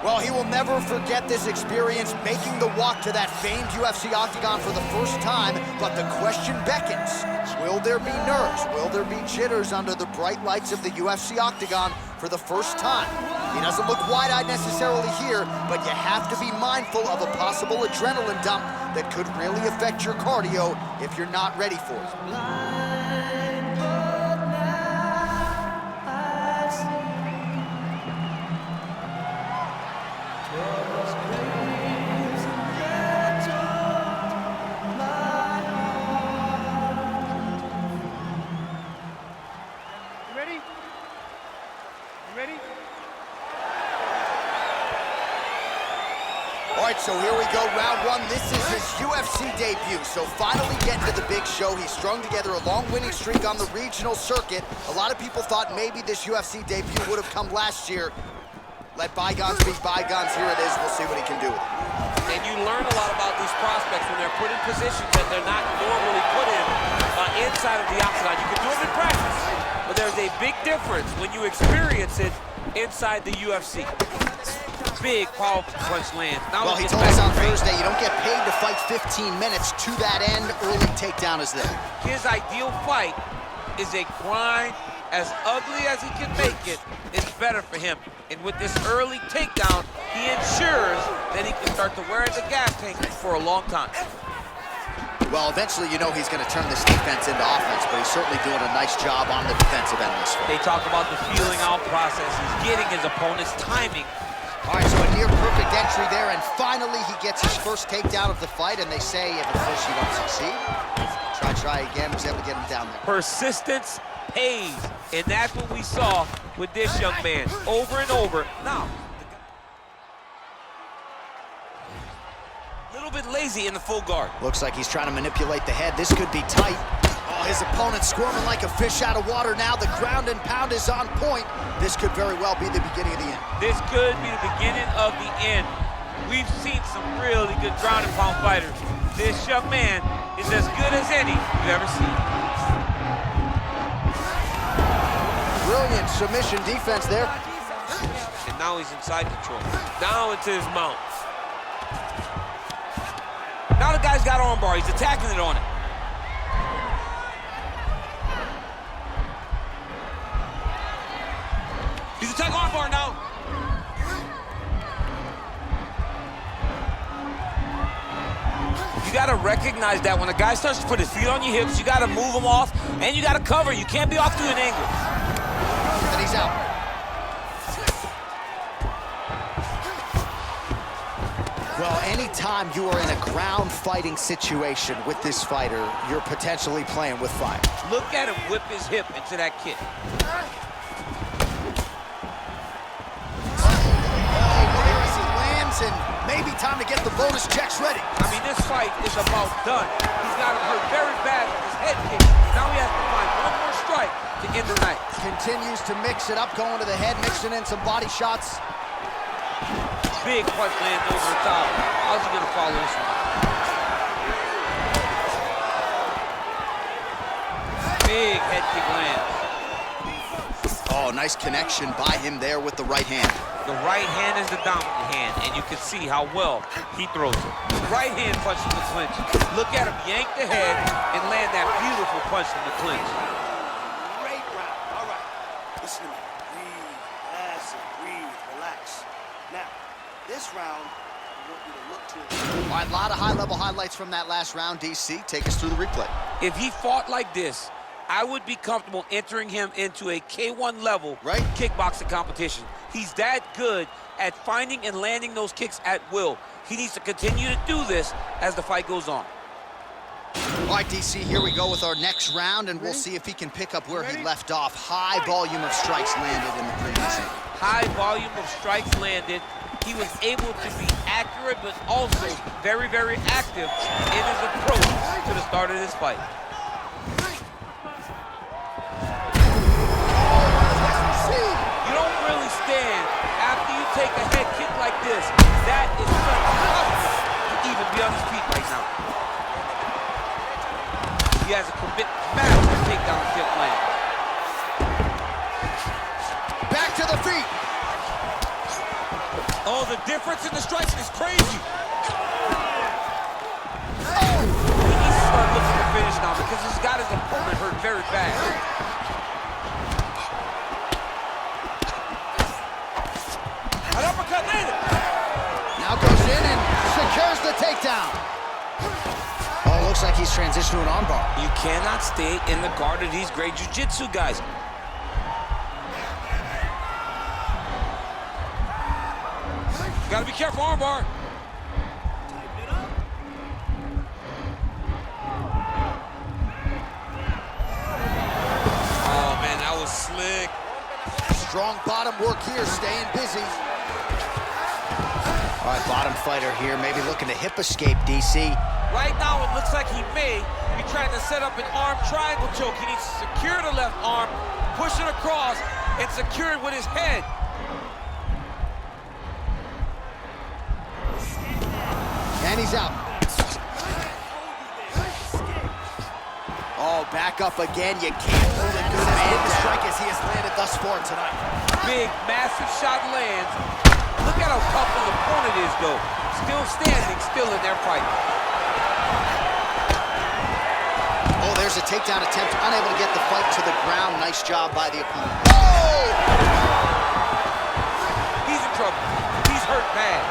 Well, he will never forget this experience, making the walk to that famed UFC octagon for the first time, but the question beckons. Will there be nerves? Will there be jitters under the bright lights of the UFC octagon for the first time? He doesn't look wide-eyed necessarily here, but you have to be mindful of a possible adrenaline dump that could really affect your cardio if you're not ready for it. All right, so here we go, round one. This is his UFC debut, so finally getting to the big show. He strung together a long winning streak on the regional circuit. A lot of people thought maybe this UFC debut would have come last year. Let bygones be bygones. Here it is. We'll see what he can do with it. And you learn a lot about these prospects when they're put in positions that they're not normally put in inside of the octagon. You can do it in practice, but there's a big difference when you experience it inside the UFC. Big, powerful punch lands. Well, he told us on Thursday, you don't get paid to fight 15 minutes. To that end, early takedown is there. His ideal fight is a grind. As ugly as he can make it, it's better for him. And with this early takedown, he ensures that he can start to wear the gas tank for a long time. Well, eventually, you know he's going to turn this defense into offense, but he's certainly doing a nice job on the defensive end of this fight. They talk about the feeling out process. He's getting his opponent's timing. All right, so a near-perfect entry there, and finally he gets his first takedown of the fight, and they say if at first you don't succeed, try again. Was able to get him down there. Persistence pays, and that's what we saw with this young man over and over. Now, a little bit lazy in the full guard. Looks like he's trying to manipulate the head. This could be tight. Oh, his opponent squirming like a fish out of water now. The ground and pound is on point. This could very well be the beginning of the end. This could be the beginning of the end. We've seen some really good ground and pound fighters. This young man is as good as any you've ever seen. Brilliant submission defense there. And now he's inside control. Now into his mount. Now the guy's got armbar. He's attacking it on it. He's attacking armbar now. You got to recognize that when a guy starts to put his feet on your hips, you got to move him off, and you got to cover. You can't be off to an angle. And he's out. Well, anytime you are in a ground fighting situation with this fighter, you're potentially playing with fire. Look at him whip his hip into that kick. And maybe time to get the bonus checks ready. I mean, this fight is about done. He's got him hurt very bad with his head kick. Now he has to find one more strike to end the night. Continues to mix it up, going to the head, mixing in some body shots. Big punch lands over the top. How's he gonna follow this one? Big head kick lands. Oh, nice connection by him there with the right hand. The right hand is the dominant hand, and you can see how well he throws it. Right hand punch in the clinch. Look at him yank the head and land that beautiful punch in the clinch. Great round. All right. Listen to me. Breathe, breathe, relax. Now, this round, I want you to look to it. All right, a lot of high-level highlights from that last round, DC. Take us through the replay. If he fought like this, I would be comfortable entering him into a K1 level kickboxing competition. He's that good at finding and landing those kicks at will. He needs to continue to do this as the fight goes on. All right, DC, here we go with our next round, and we'll see if he can pick up where he left off. High volume of strikes landed in the previous round. High volume of strikes landed. He was able to be accurate, but also very, very active in his approach to the start of this fight. Take a head kick like this, that is such tough to even be on his feet right now. He has a commitment to take down the kick land. Back to the feet. Oh, Oh, the difference in the striking is crazy. Oh! He needs to start looking to finish now because he's got his opponent hurt very bad. An uppercut landed. Now goes in and secures the takedown. Oh, looks like he's transitioned to an armbar. You cannot stay in the guard of these great jiu-jitsu guys. Gotta be careful, armbar. Oh, man, that was slick. Strong bottom work here, staying busy. All right, bottom fighter here, maybe looking to hip escape, DC. Right now, it looks like he may be trying to set up an arm triangle choke. He needs to secure the left arm, push it across, and secure it with his head. And he's out. Oh, back up again. You can't hold a good man strike as he has landed thus far tonight. Big, massive shot lands. Look at how tough an opponent is, though. Still standing, still in their fight. Oh, there's a takedown attempt. Unable to get the fight to the ground. Nice job by the opponent. Oh! He's in trouble. He's hurt bad.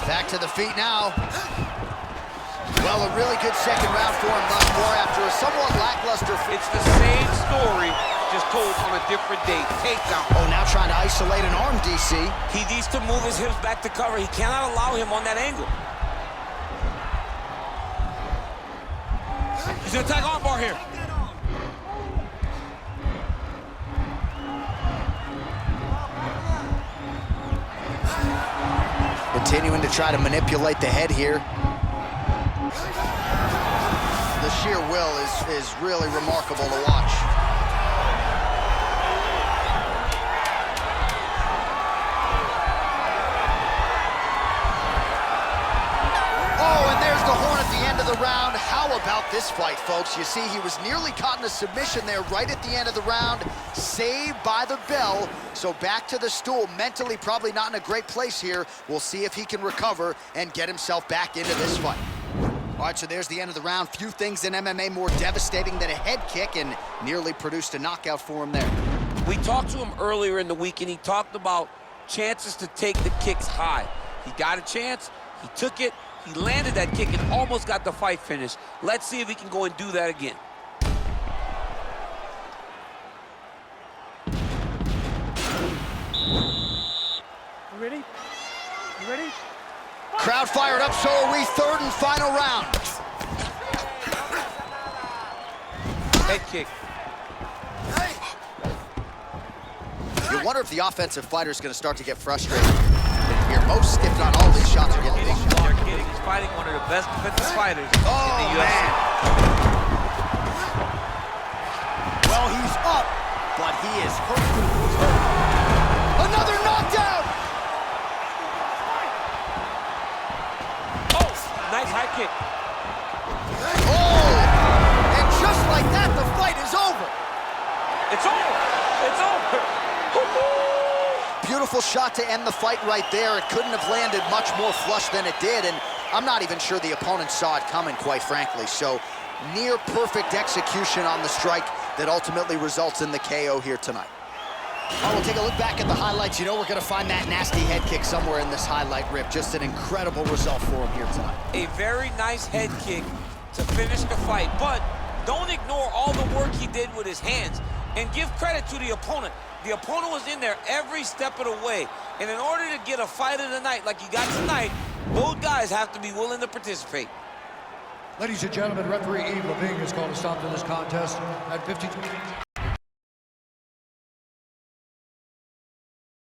Back to the feet now. Well, a really good second round for him thus far after a somewhat lackluster. It's the same story, just told on a different day. Takedown. Oh, now trying to isolate an arm, DC. He needs to move his hips back to cover. He cannot allow him on that angle. He's gonna attack armbar here. Continuing to try to manipulate the head here. The sheer will is really remarkable to watch. Oh, and there's the horn at the end of the round. How about this fight, folks? You see, he was nearly caught in a submission there right at the end of the round. Saved by the bell. So back to the stool. Mentally probably not in a great place here. We'll see if he can recover and get himself back into this fight. All right, so there's the end of the round. Few things in MMA more devastating than a head kick, and nearly produced a knockout for him there. We talked to him earlier in the week, and he talked about chances to take the kicks high. He got a chance, he took it, he landed that kick and almost got the fight finished. Let's see if he can go and do that again. You ready? You ready? Crowd fired up, so are we. Third and final round. Head kick. You wonder if the offensive fighter is going to start to get frustrated here. Most, if not all, these shots are getting blocked. He's fighting one of the best defensive fighters in the UFC. Man. Well, he's up, but he is hurt. He's hurt. Another knockdown! Oh, nice high kick. Oh! And just like that, the fight is over. It's over. It's over. Beautiful shot to end the fight right there. It couldn't have landed much more flush than it did, and I'm not even sure the opponent saw it coming, quite frankly. So, near perfect execution on the strike that ultimately results in the KO here tonight. Oh, we'll take a look back at the highlights. You know we're going to find that nasty head kick somewhere in this highlight rip. Just an incredible result for him here tonight. A very nice head kick to finish the fight, but don't ignore all the work he did with his hands, and give credit to the opponent. The opponent was in there every step of the way, and in order to get a fight of the night like you got tonight, both guys have to be willing to participate. Ladies and gentlemen, referee Yves Lavigne has called a stop to this contest at 52.